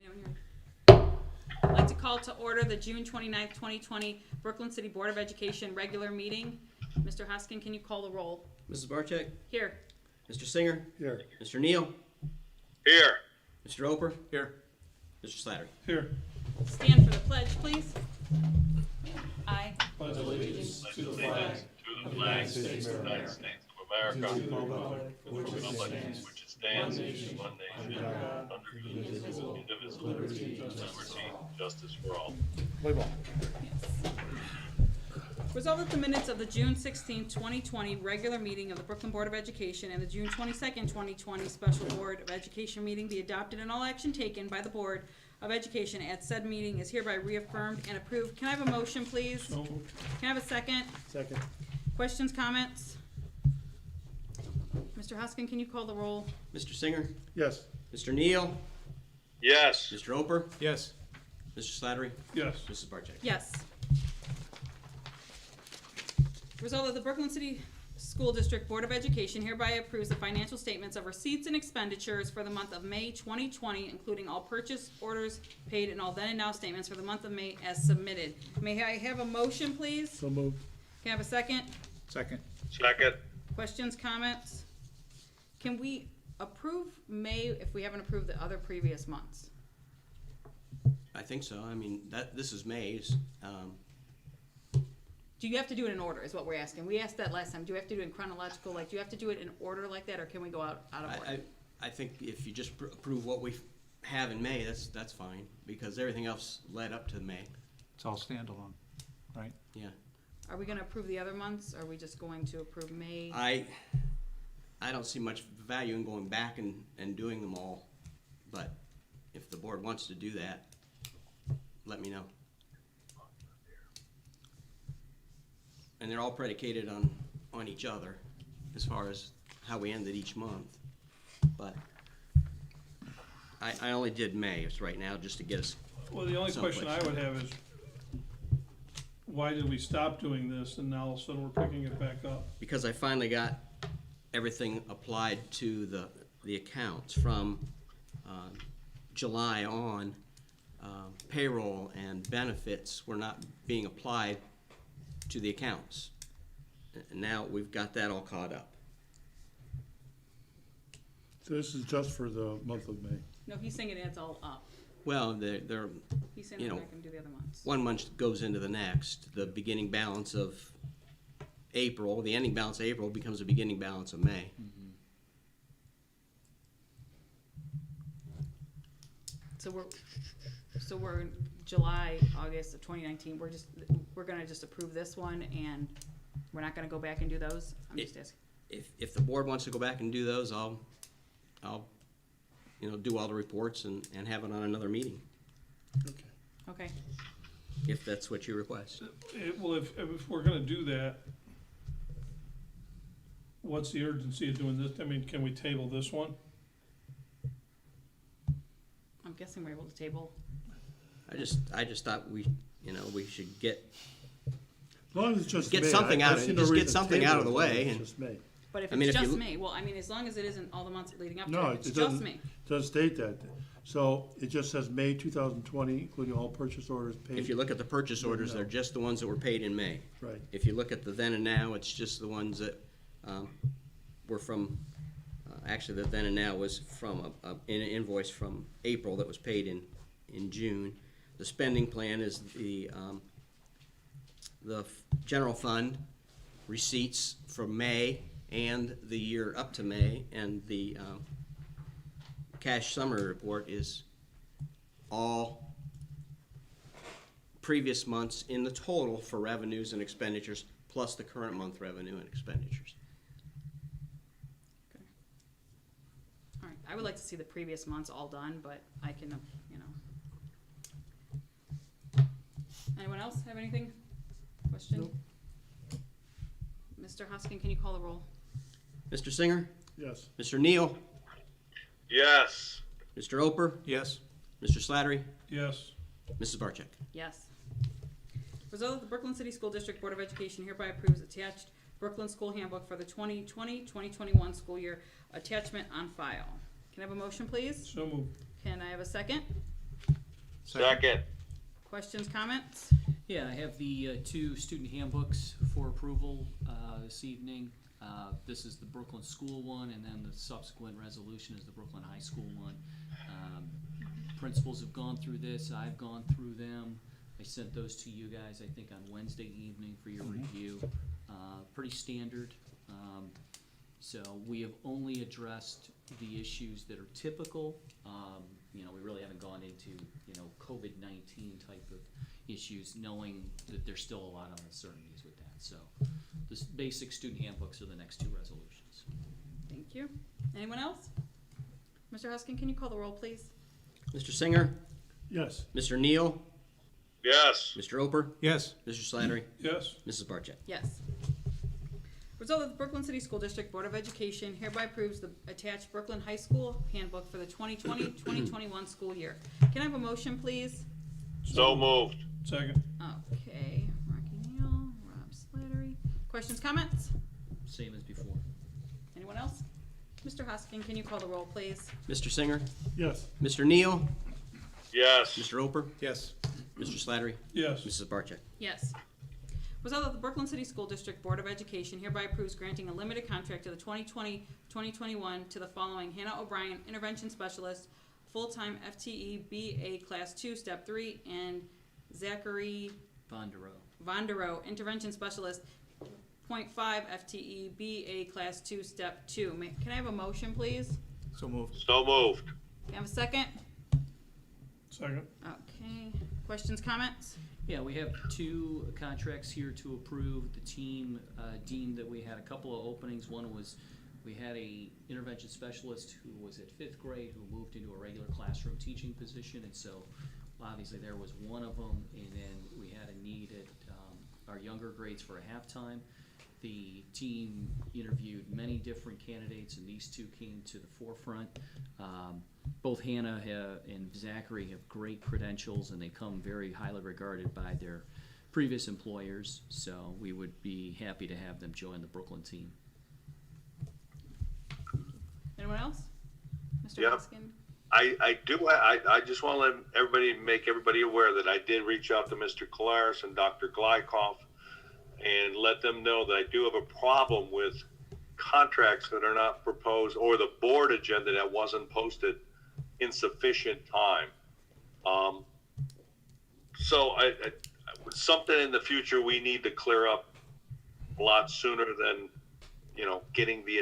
I'd like to call to order the June 29th, 2020 Brooklyn City Board of Education regular meeting. Mr. Hoskin, can you call the roll? Mrs. Barczyk? Here. Mr. Singer? Here. Mr. Neal? Here. Mr. Oper? Here. Mr. Slattery? Here. Stand for the pledge, please. I Pledge allegiance to the flag To the flag of the United States of America, which stands one nation, under indivisible, liberty and justice for all. Play ball. resolve that the minutes of the June 16th, 2020 regular meeting of the Brooklyn Board of Education and the June 22nd, 2020 special Board of Education meeting be adopted and all action taken by the Board of Education at said meeting is hereby reaffirmed and approved. Can I have a motion, please? So moved. Can I have a second? Second. Questions, comments? Mr. Hoskin, can you call the roll? Mr. Singer? Yes. Mr. Neal? Yes. Mr. Oper? Yes. Mr. Slattery? Yes. Mrs. Barczyk? Yes. Resolved that the Brooklyn City School District Board of Education hereby approves the financial statements of receipts and expenditures for the month of May 2020, including all purchase orders paid and all then and now statements for the month of May as submitted. May I have a motion, please? So moved. Can I have a second? Second. Second. Questions, comments? Can we approve May if we haven't approved the other previous months? I think so. I mean, this is May's. Do you have to do it in order is what we're asking. We asked that last time. Do you have to do it in chronological, like, do you have to do it in order like that, or can we go out of order? I think if you just approve what we have in May, that's fine, because everything else led up to May. It's all standalone, right? Yeah. Are we gonna approve the other months, or are we just going to approve May? I don't see much value in going back and doing them all, but if the board wants to do that, let me know. And they're all predicated on each other as far as how we ended each month. But I only did May right now just to get us. Well, the only question I someplace. would have is, why did we stop doing this and now all of a sudden we're picking it back up? Because I finally got everything applied to the accounts from July on. Payroll and benefits were not being applied to the accounts. And now we've got that all caught up. So this is just for the month of May. No, he's saying it adds all up. Well, they're He's saying You we're know, not gonna do the other months. one month goes into the next. The beginning balance of April, the ending balance of April becomes the beginning balance of May. So we're in July, August of 2019, we're gonna just approve this one, and we're not gonna go back and do those? I'm just asking. If the board wants to go back and do those, I'll do all the reports and have it on another meeting, Okay. Okay, if that's what you request. Well, if we're gonna do that, what's the urgency of doing this? I mean, can we table this one? I'm guessing we're able to table. I just thought we should get As long as it's just Get May, something I out of- see just no get reason to something table out of the it as long way as and- It's just May. But if I mean, it's if you just look- May, well, I mean, as long as it isn't all the months leading up to No, it, it's it just doesn't, May. doesn't state that. So it just says May 2020, including all purchase orders paid. If you look at the purchase orders, No. they're just the ones that were paid in May. Right. If you look at the then and now, it's just the ones that were from, actually the then and now was from an invoice from April that was paid in June. The spending plan is the general fund receipts from May and the year up to May, and the cash summary report is all previous months in the total for revenues and expenditures, plus the current month revenue and expenditures. All right, I would like to see the previous months all done, but I can, Anyone else have anything? Question? Nope. Mr. Hoskin, can you call the roll? Mr. Singer? Yes. Mr. Neal? Yes. Mr. Oper? Yes. Mr. Slattery? Yes. Mrs. Barczyk? Yes. Resolved that the Brooklyn City School District Board of Education hereby approves attached Brooklyn School Handbook for the 2020-2021 school year, attachment on file. Can I have a motion, please? So moved. Can I have a second? Second. Questions, comments? Yeah, I have the two student handbooks for approval this evening. This is the Brooklyn School one, and then the subsequent resolution is the Brooklyn High School one. Principals have gone through this, I've gone through them. I sent those to you guys, I think, on Wednesday evening for your review. Pretty standard. So we have only addressed the issues that are typical. We really haven't gone into, COVID-19 type of issues, knowing that there's still a lot of uncertainties with that. So the basic student handbooks are the next two resolutions. Thank you. Anyone else? Mr. Huskin, can you call the roll, please? Mr. Singer, Yes. Mr. Neal, Yes. Mr. Oper, Yes. Mr. Slattery, Yes, Mrs. Barcheck. Yes. Result that the Brooklyn City School District Board of Education hereby approves the attached Brooklyn High School handbook for the 2020-2021 school year. Can I have a motion, please? So moved. second. Okay, Rocky Neal, Rob Slattery. Questions, comments? Same as before. Anyone else? Mr. Huskin, can you call the roll, please? Mr. Singer, Yes. Mr. Neal, Yes. Mr. Oper, Yes. Mr. Slattery, Yes, Mrs. Barcheck. Yes. Result that the Brooklyn City School District Board of Education hereby approves granting a limited contract to the 2020-2021 to the following: Hannah O'Brien, Intervention Specialist, full-time FTE BA Class 2, Step 3, and Zachary Vondero, Intervention Specialist, .5 FTE BA Class 2, Step 2. Can I have a motion, please? So moved. So moved. Can I have a second? second. Okay. Questions, comments? Yeah, we have two contracts here to approve. The team deemed that we had a couple of openings. One was, we had a intervention specialist who was at 5th grade who moved into a regular classroom teaching position, and so obviously there was one of them, and then we had a need at our younger grades for a halftime. The team interviewed many different candidates, and these two came to the forefront. Both Hannah and Zachary have great credentials, and they come very highly regarded by their previous employers, so we would be happy to have them join the Brooklyn team. Anyone else? Mr. Yeah. Hoskin? I just want to make everybody aware that I did reach out to Mr. Kolaris and Dr. Glykoff and let them know that I do have a problem with contracts that are not proposed, or the board agenda that wasn't posted in sufficient time. So something in the future we need to clear up a lot sooner than, getting the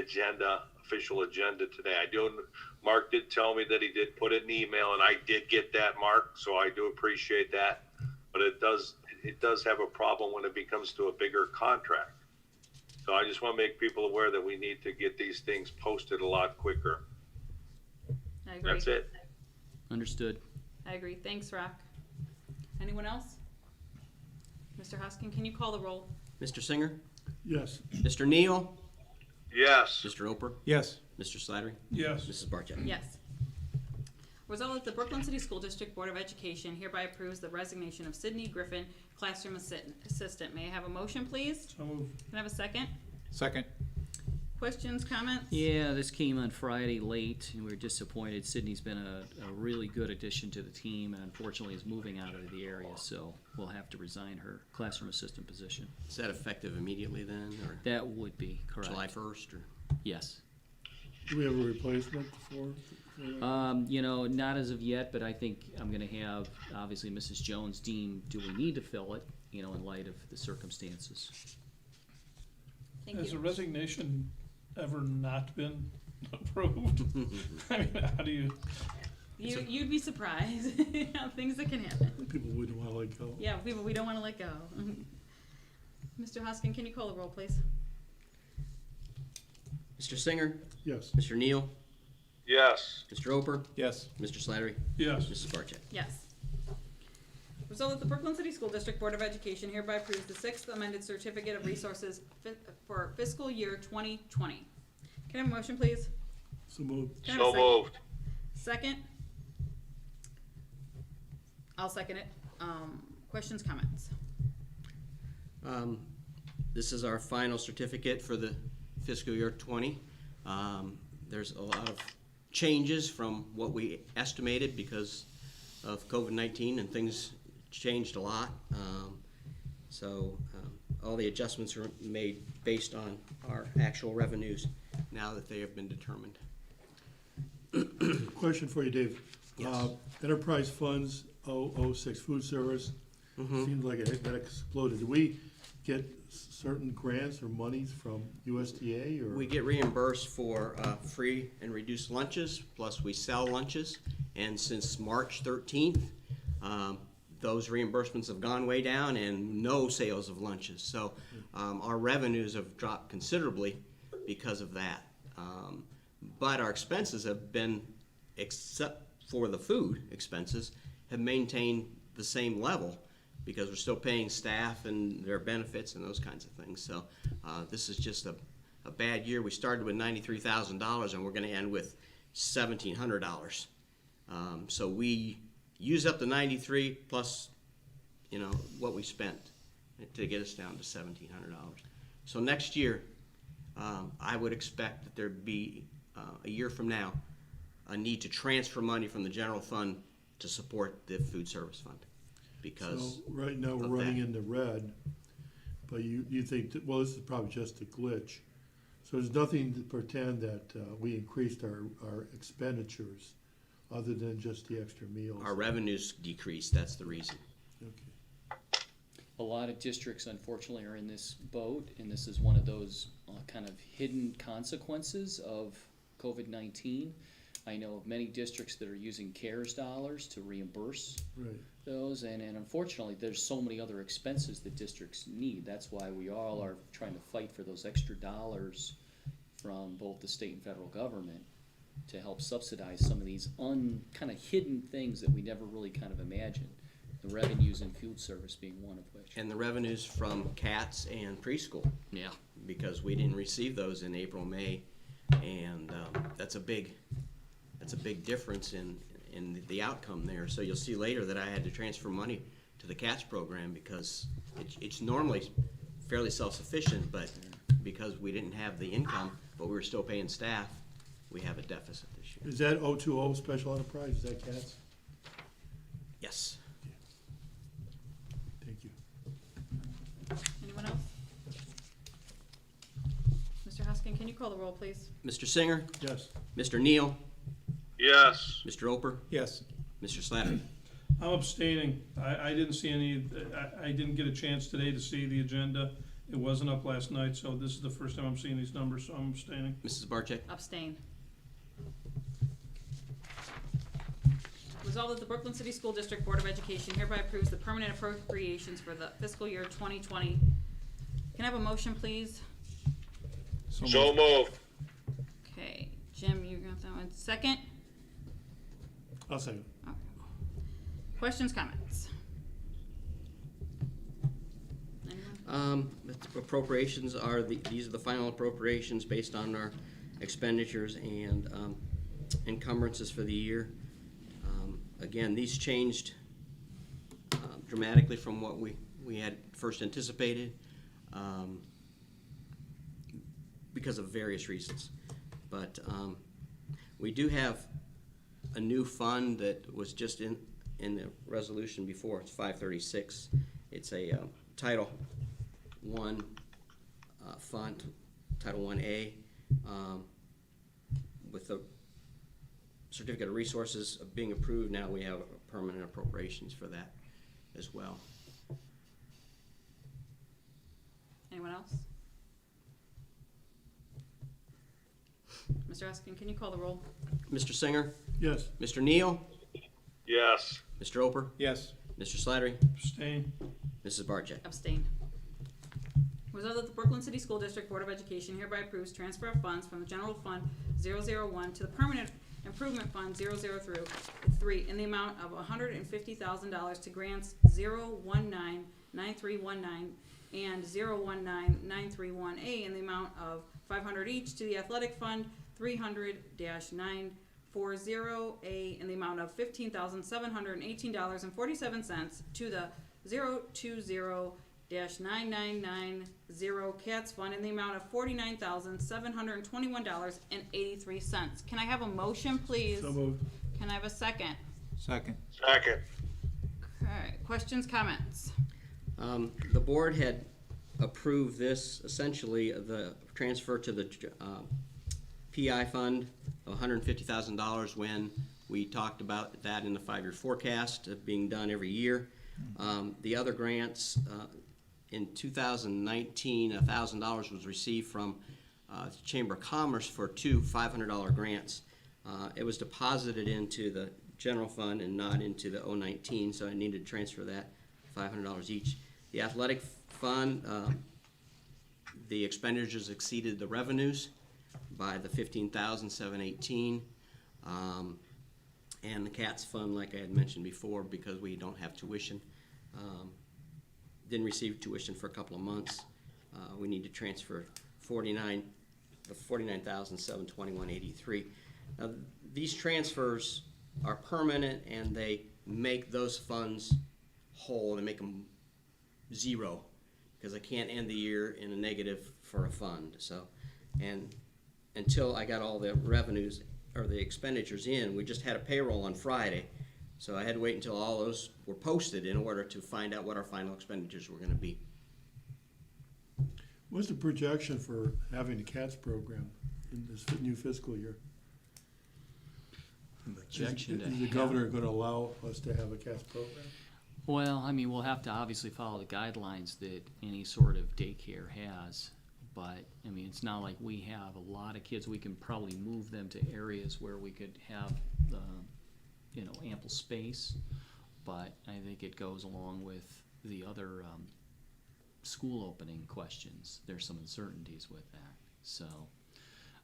official agenda today. Mark did tell me that he did put it in email, and I did get that, Mark, so I do appreciate that. But it does have a problem when it becomes to a bigger contract. So I just want to make people aware that we need to get these things posted a lot quicker. I agree. That's it. Understood. I agree. Thanks, Rock. Anyone else? Mr. Hoskin, can you call the roll? Mr. Singer, Yes. Mr. Neal, Yes. Mr. Oper, Yes. Mr. Slattery, Yes, Mrs. Barcheck. Yes. Result that the Brooklyn City School District Board of Education hereby approves the resignation of Sydney Griffin, classroom assistant. May I have a motion, please? so moved. Can I have a second? Second. Questions, comments? Yeah, this came on Friday late, and we were disappointed. Sydney's been a really good addition to the team, and unfortunately is moving out of the area, so we'll have to resign her classroom assistant position. Is that effective immediately then, or That would be correct. July 1st, or? Yes. Do we have a replacement for? Not as of yet, but I think I'm gonna have, obviously, Mrs. Jones deem, do we need to fill it, in light of the circumstances? Thank Has a you. resignation ever not been approved? I mean, how do you, You'd be surprised how things that can happen. People we don't want to let go. Yeah, people we don't want to let go. Mr. Hoskin, can you call the roll, please? Mr. Singer, Yes. Mr. Neal, Yes. Mr. Oper, Yes. Mr. Slattery, yes, Mrs. Barcheck. Yes. Result that the Brooklyn City School District Board of Education hereby approves the 6th amended certificate of resources for fiscal year 2020. Can I have a motion, please? So moved. Can I have a So second? moved. Second? I'll second it. Questions, comments? This is our final certificate for the fiscal year 20. There's a lot of changes from what we estimated because of COVID-19, and things changed a lot. All the adjustments are made based on our actual revenues now that they have been determined. Question for you, Dave. Yes. Enterprise funds, 006 food service, seems like that exploded. Do we get certain grants or monies from USDA or? We get reimbursed for free and reduced lunches, plus we sell lunches. And since March 13th, those reimbursements have gone way down and no sales of lunches. So our revenues have dropped considerably because of that. But our expenses have been, except for the food expenses, have maintained the same level because we're still paying staff and their benefits and those kinds of things. So this is just a bad year. We started with $93,000 and we're going to end with $1,700. So we use up the 93 plus, what we spent to get us down to $1,700. So next year, I would expect that there'd be a year from now a need to transfer money from the general fund to support the food service fund, because So right now we're of running that. in the red, but you think, that, well, this is probably just a glitch. So there's nothing to pretend that we increased our expenditures other than just the extra meals. Our revenues decreased. That's the reason. Okay. A lot of districts unfortunately are in this boat, and this is one of those kind of hidden consequences of COVID-19. I know of many districts that are using CARES dollars to reimburse Right. those, and unfortunately there's so many other expenses that districts need. That's why we all are trying to fight for those extra dollars from both the state and federal government to help subsidize some of these kind of hidden things that we never really kind of imagined. The revenues in food service being one of which. And the revenues from cats and preschool, Yeah. because we didn't receive those in April, May, and that's a big difference in the outcome there. So you'll see later that I had to transfer money to the cats program because it's normally fairly self-sufficient, but because we didn't have the income, but we were still paying staff, we have a deficit this year. Is that 020 special enterprise? Is that CATS? Yes. Thank you. Anyone else? Mr. Hoskin, can you call the roll, please? Mr. Singer, Yes. Mr. Neal, Yes. Mr. Oper, Yes. Mr. Slattery. I'm abstaining. I didn't see any, I didn't get a chance today to see the agenda. It wasn't up last night, so this is the first time I'm seeing these numbers, so I'm abstaining. Mrs. Barcheck. Abstain. Resolved that the Brooklyn City School District Board of Education hereby approves the permanent appropriations for the fiscal year 2020. Can I have a motion, please? So moved. Okay, Jim, you got that one. Second? I'll second. Okay. Questions, comments? Anyone? The appropriations are these are the final appropriations based on our expenditures and encumbrances for the year. Again, these changed dramatically from what we had first anticipated because of various reasons. But we do have a new fund that was just in the resolution before. It's 536. It's a Title I fund, Title 1A, with the certificate of resources being approved. Now we have permanent appropriations for that as well. Anyone else? Mr. Hoskin, can you call the roll? Mr. Singer, Yes. Mr. Neal, Yes. Mr. Oper, Yes. Mr. Slattery, Abstain. Mrs. Barcheck. Abstain. Resolved that the Brooklyn City School District Board of Education hereby approves transfer of funds from the General Fund 001 to the Permanent Improvement Fund 003 in the amount of $150,000 to grants 0199319 and 0199318 in the amount of $500 each to the Athletic Fund 300-940A in the amount of $15,718.47 to the 020-9990 Cats Fund in the amount of $49,721.83. Can I have a motion, please? So moved. Can I have a second? Second. Second. Okay, questions, comments? The board had approved this, essentially, the transfer to the PI fund of $150,000 when we talked about that in the 5-year forecast of being done every year. The other grants, in 2019, $1,000 was received from the Chamber of Commerce for two $500 grants. It was deposited into the general fund and not into the 019, so I needed to transfer that $500 each. The athletic fund, the expenditures exceeded the revenues by the $15,718. And the CATS fund, like I had mentioned before, because we don't have tuition, didn't receive tuition for a couple of months. We need to transfer $49,721.83. Now, these transfers are permanent, and they make those funds whole. They make them zero, because I can't end the year in a negative for a fund. So, and until I got all the revenues or the expenditures in, we just had a payroll on Friday, so I had to wait until all those were posted in order to find out what our final expenditures were going to be. What's the projection for having the CATS program in this new fiscal year? Projection to Is the have- governor gonna allow us to have a CATS program? Well, I mean, we'll have to obviously follow the guidelines that any sort of daycare has. But, I mean, it's not like we have a lot of kids. We can probably move them to areas where we could have, ample space. But I think it goes along with the other school opening questions. There's some uncertainties with that. So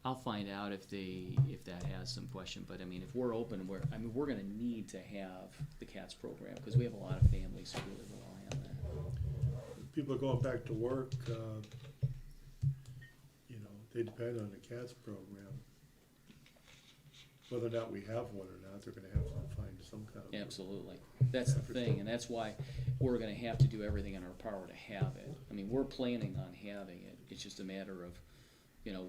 I'll find out if that has some question. But, I mean, if we're open, we're going to need to have the CATS program because we have a lot of families who really rely on that. People are going back to work, they depend on the CATS program. Whether or not we have one or not, they're gonna have to find some kind of. Absolutely. That's the thing, and that's why we're gonna have to do everything in our power to have it. I mean, we're planning on having it. It's just a matter of,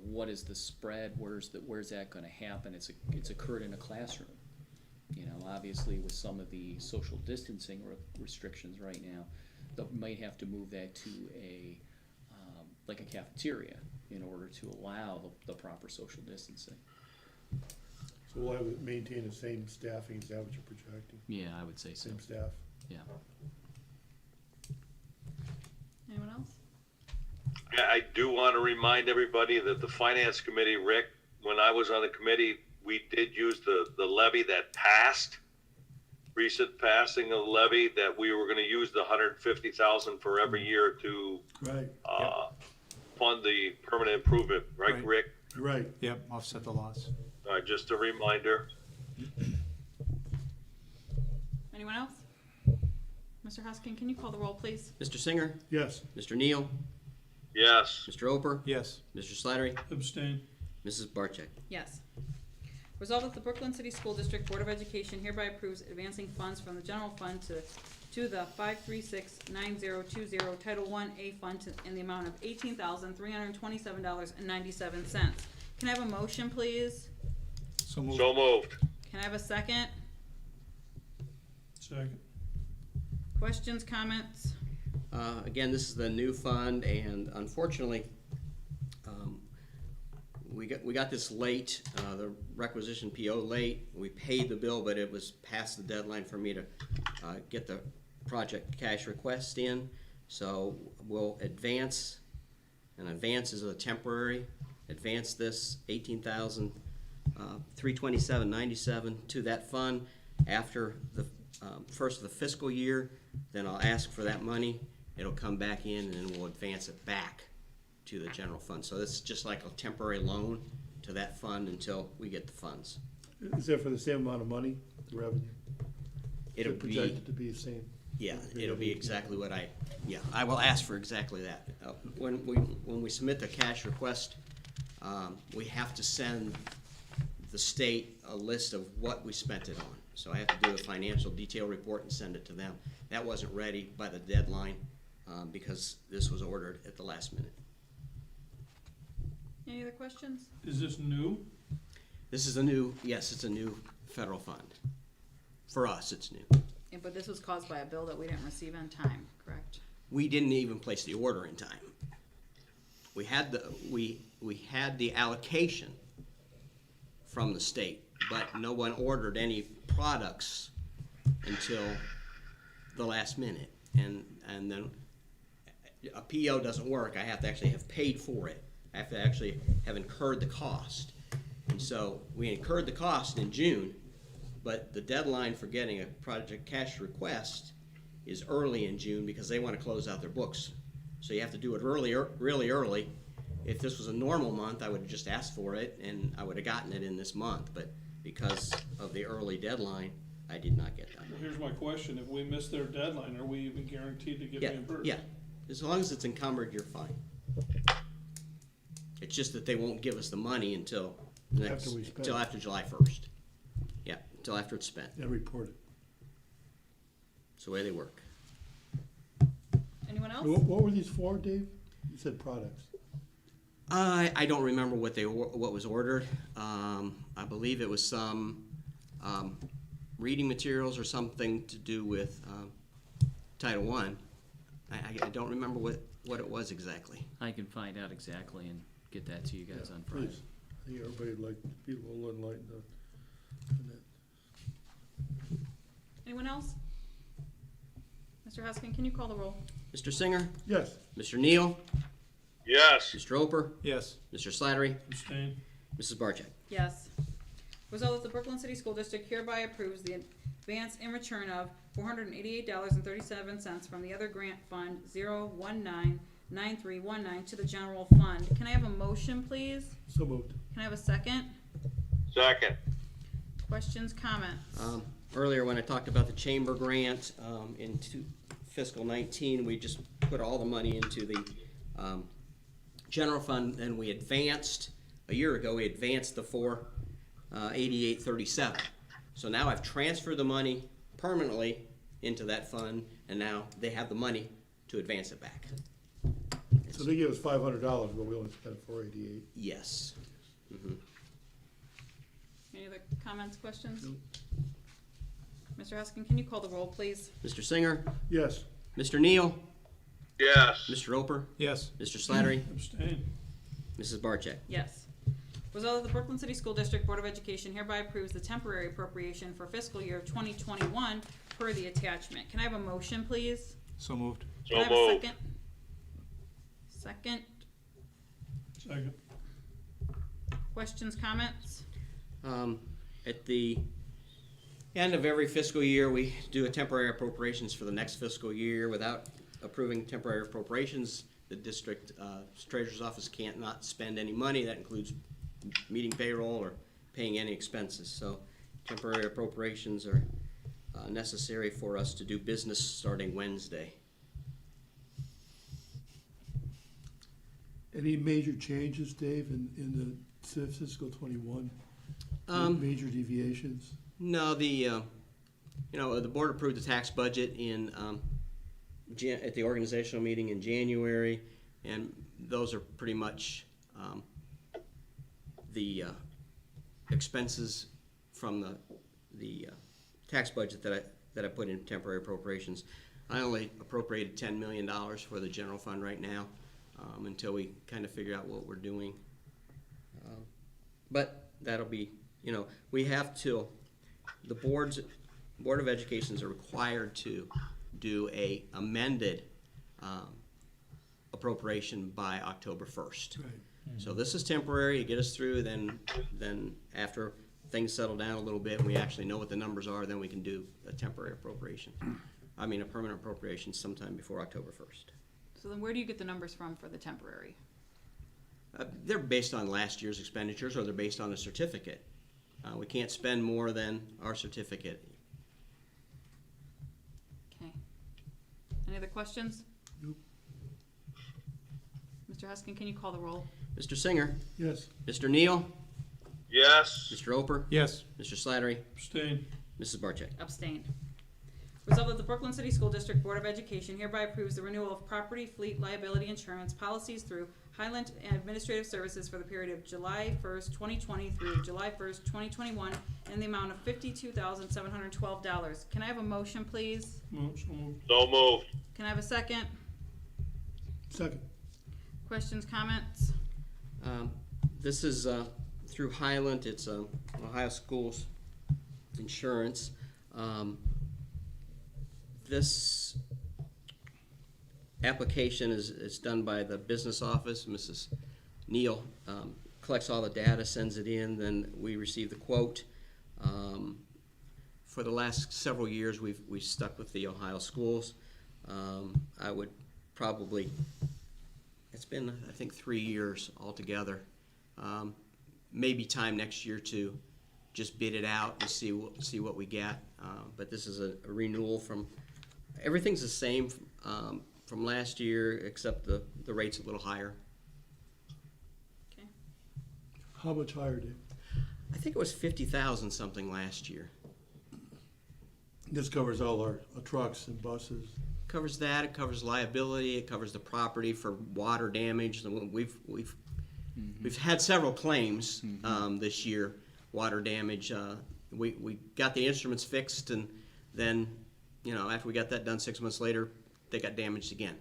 what is the spread? Where's that gonna happen? It's occurred in a classroom. Obviously with some of the social distancing restrictions right now, they might have to move that to like a cafeteria in order to allow the proper social distancing. So we'll have it maintain the same staffing, is that what you're projecting? Yeah, I would say so. Same staff? Yeah. Anyone else? Yeah, I do want to remind everybody that the Finance Committee, Rick, when I was on the committee, we did use the levy that passed, recent passing of the levy, that we were going to use the $150,000 for every year to Right, fund the permanent improvement, right, Right. Rick? right. Yep, offset the loss. Just a reminder. Anyone else? Mr. Hoskin, can you call the roll, please? Mr. Singer, Yes, Mr. Neal, Yes. Mr. Oper, Yes. Mr. Slattery, Abstain. Mrs. Barcheck. Yes. Resolved that the Brooklyn City School District Board of Education hereby approves advancing funds from the general fund to the 5369020 Title I-A fund in the amount of $18,327.97. Can I have a motion, please? So moved. So moved. Can I have a second? Second. Questions, comments? Again, this is the new fund, and unfortunately, we got this late, the requisition PO late. We paid the bill, but it was past the deadline for me to get the project cash request in. So we'll advance, and advance is a temporary, advance this $18,327.97 to that fund after the first of the fiscal year. Then I'll ask for that money. It'll come back in, and then we'll advance it back to the general fund. So this is just like a temporary loan to that fund until we get the funds. is that for the same amount of money, the revenue? It'll Is it be, projected to be the same? yeah, it'll be exactly what I will ask for exactly that. When we submit the cash request, we have to send the state a list of what we spent it on. So I have to do a financial detail report and send it to them. That wasn't ready by the deadline because this was ordered at the last minute. Any other questions? Is this new? This is a new, yes, it's a new federal fund For us, it's new. Yeah, but this was caused by a bill that we didn't receive on time, correct? We didn't even place the order in time. We had the allocation from the state, but no one ordered any products until the last minute. And then a PO doesn't work. I have to actually have paid for it. I have to actually have incurred the cost. And so we incurred the cost in June, but the deadline for getting a project cash request is early in June because they want to close out their books. So you have to do it really early. If this was a normal month, I would have just asked for it and I would have gotten it in this month. But because of the early deadline, I did not get that. Well, here's my question, if we miss their deadline, are we even guaranteed to get reimbursed? Yeah, as long as it's encumbered, you're fine. It's just that they won't give us the money until After we spend. until after July 1st. Yeah, until after it's spent. And report it. It's the way they work. Anyone else? What were these for, Dave? You said products. I don't remember what was ordered. I believe it was some reading materials or something to do with Title I. I don't remember what it was exactly. I can find out exactly and get that to you guys on Friday. Please. I think everybody would like to be a little enlightened on that. Anyone else? Mr. Huskin, can you call the roll? Mr. Singer, Yes, Mr. Neal, Yes. Mr. Oper, Yes. Mr. Slattery, Abstain. Mrs. Barcheck. Yes. Resolved that the Brooklyn City School District hereby approves the advance in return of $488.37 from the other grant fund 0199319 to the general fund. Can I have a motion, please? so moved. Can I have a second? Second. Questions, comments? Earlier when I talked about the chamber grant into fiscal 19, we just put all the money into the general fund, and we advanced, a year ago, we advanced the 488.37. So now I've transferred the money permanently into that fund, and now they have the money to advance it back. So they gave us $500, but we only spent $488. Yes. Any other comments, questions? Mr. Huskin, can you call the roll, please? Mr. Singer, Yes, Mr. Neal, Yes. Mr. Roper, Yes. Mr. Slattery, Abstain. Mrs. Barcheck. Yes. Resolved that the Brooklyn City School District Board of Education hereby approves the temporary appropriation for fiscal year 2021 per the attachment. Can I have a motion, please? So moved. Can I So have a moved. second? Second. Second. Questions, comments? At the end of every fiscal year, we do a temporary appropriations for the next fiscal year. Without approving temporary appropriations, the district treasurer's office can't not spend any money. That includes meeting payroll or paying any expenses. So temporary appropriations are necessary for us to do business starting Wednesday. any major changes, Dave, in the fiscal 21? Major deviations? No, the board approved the tax budget in, at the organizational meeting in January, and those are pretty much, the, expenses from the tax budget that I put in temporary appropriations. I only appropriated $10 million for the general fund right now, until we kind of figure out what we're doing. But that'll be, we have till, the Board of Education are required to do a amended appropriation by October 1st. Right. So this is temporary, to get us through, then after things settle down a little bit and we actually know what the numbers are, then we can do a temporary appropriation. I mean, a permanent appropriation sometime before October 1st. So then where do you get the numbers from for the temporary? They're based on last year's expenditures, or they're based on a certificate. We can't spend more than our certificate. Okay. Any other questions? Nope. Mr. Huskin, can you call the roll? Mr. Singer, Yes, Mr. Neal, Yes. Mr. Oper, Yes. Mr. Slattery, Abstain. Mrs. Barcheck. Abstain. Resolved that the Brooklyn City School District Board of Education hereby approves the renewal of property fleet liability insurance policies through Highland Administrative Services for the period of July 1st, 2020 through July 1st, 2021, in the amount of $52,712. Can I have a motion, please? So moved. So moved. Can I have a second? Second. Questions, comments? This is through Highland, it's Ohio Schools Insurance. This application is done by the business office. Mrs. Neal collects all the data, sends it in, then we receive the quote. For the last several years, we've stuck with the Ohio Schools. I would probably, it's been, I think, 3 years altogether. Maybe time next year to just bid it out and see what we get. But this is a renewal from, everything's the same from last year, except the rate's a little higher. Okay. How much higher, Dave? I think it was 50,000 something last year. This covers all our trucks and buses. Covers that. It covers liability. It covers the property for water damage. And we've had several claims this year, water damage. We got the instruments fixed, and then after we got that done 6 months later, they got damaged again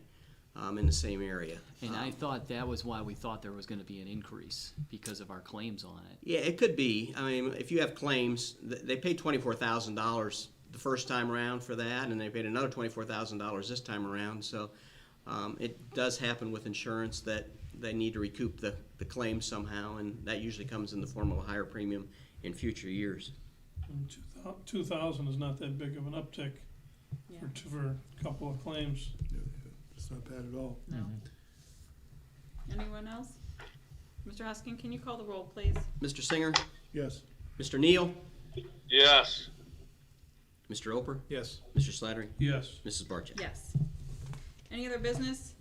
in the same area. And I thought that was why we thought there was gonna be an increase, because of our claims on it. Yeah, it could be. I mean, if you have claims, they paid $24,000 the first time around for that, and they paid another $24,000 this time around. So it does happen with insurance that they need to recoup the claims somehow, and that usually comes in the form of a higher premium in future years. And 2,000 is not that big of an uptick Yeah. for a couple of claims. It's not bad at all. No. Anyone else? Mr. Hoskin, can you call the roll, please? Mr. Singer, Yes. Mr. Neal, Yes. Mr. Oper, Yes. Mr. Slattery, Yes. Mrs. Barcheck. Yes. Any other business?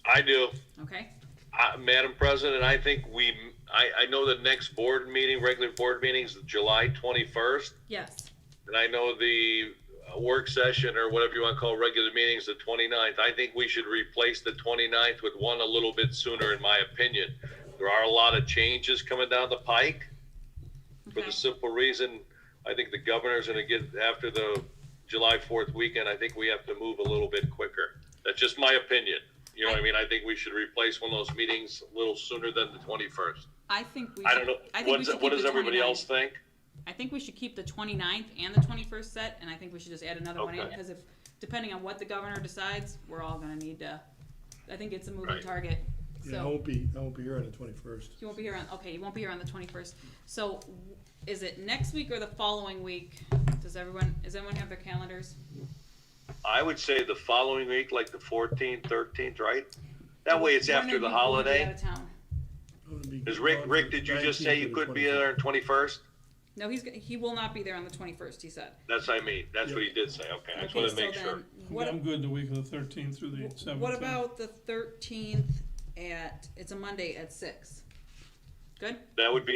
I do. Okay. Madam President, I think I know the next regular board meeting is July 21st. Yes. And I know the work session, or whatever you want to call regular meetings, the 29th. I think we should replace the 29th with one a little bit sooner, in my opinion. There are a lot of changes coming down the pike. For Okay. the simple reason, I think the governor's going to get, after the July 4th weekend, I think we have to move a little bit quicker. That's just my opinion. You know what I mean? I think we should replace one of those meetings a little sooner than the 21st. I think we I should, don't know. I think we should What keep does the everybody 29th. else think? I think we should keep the 29th and the 21st set, and I think we should just add another one in, Okay. because depending on what the governor decides, we're all gonna need to, I think it's a moving Right. target. Yeah, I So, won't be here on the 21st. you won't be here you won't be here on the 21st. So, is it next week or the following week? Does anyone have their calendars? I would say the following week, like the 14th, 13th, right? That way it's When after are the you going to be holiday. out of town? I'm gonna be Is gone Rick, from did you just 19th say to you the couldn't be 25th. there on 21st? No, he will not be there on the 21st, he said. That's what I mean. That's what he did say. Okay, I just want to make sure. I'm good the week of the 13th through the 17th. What about the 13th it's a Monday at 6? Good? That would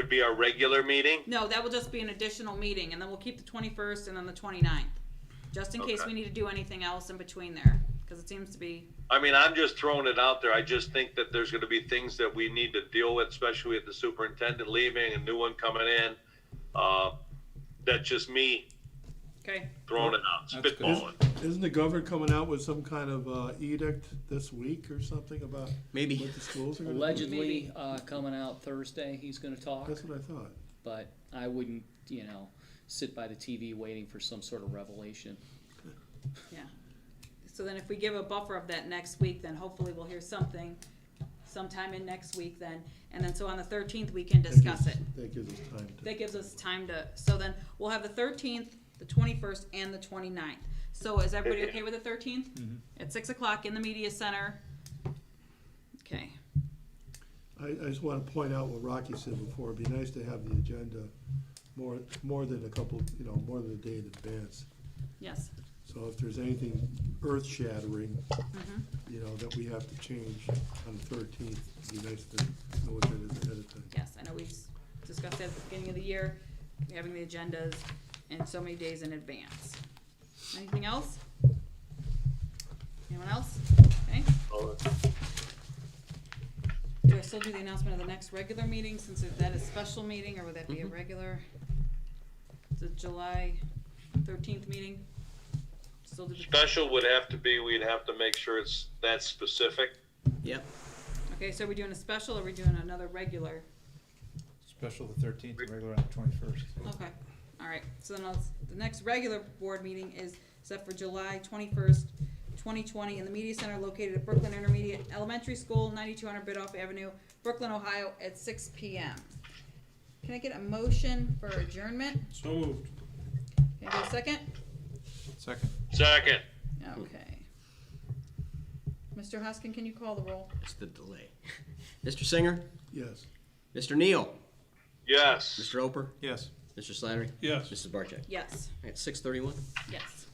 be our regular meeting. No, that will just be an additional meeting, and then we'll keep the 21st and then the 29th, just in case Okay. we need to do anything else in between there, because it seems to be, I mean, I'm just throwing it out there. I just think that there's going to be things that we need to deal with, especially with the superintendent leaving, a new one coming in. That's just me okay? throwing it out, That's good. spitballing. Isn't the governor coming out with some kind of edict this week or something about Maybe. what the schools are gonna do? Allegedly, coming out Thursday, he's gonna talk, That's what I thought. but I wouldn't, sit by the TV waiting for some sort of revelation. Yeah. So then if we give a buffer of that next week, then hopefully we'll hear something sometime in next week then, and then so on the 13th, we can discuss it. That gives us time to. That gives us time to, so then we'll have the 13th, the 21st, and the 29th. So is everybody okay with the 13th? At 6 o'clock in the media center? Okay, I just wanna point out what Rocky said before. It'd be nice to have the agenda more than a couple, more than a day in advance. yes. So if there's anything earth-shattering, Mhm. that we have to change on the 13th, it'd be nice to know what that is ahead of time. Yes, I know we discussed that at the beginning of the year, having the agendas in so many days in advance. Anything else? Anyone else? Okay, do I still do the announcement of the next regular meeting, since that is special meeting, or would that be a regular? The July 13th meeting? Still do the, Special would have to be, we'd have to make sure it's that specific. Yep. okay, so are we doing a special, or are we doing another regular? Special the 13th, and regular on the 21st. Okay, all right, so then the next regular board meeting is set for July 21st, 2020, in the Media Center located at Brooklyn Intermediate Elementary School, 9200 Bidoff Avenue, Brooklyn, Ohio, at 6 p.m. Can I get a motion for adjournment? So moved. Can I get a second? Second. Second. Okay. Mr. Hoskin, can you call the roll? It's the delay. Mr. Singer, Yes. Mr. Neal, Yes. Mr. Oper, Yes. Mr. Slattery, Yes. Mrs. Barcheck. Yes. At 6:31. Yes.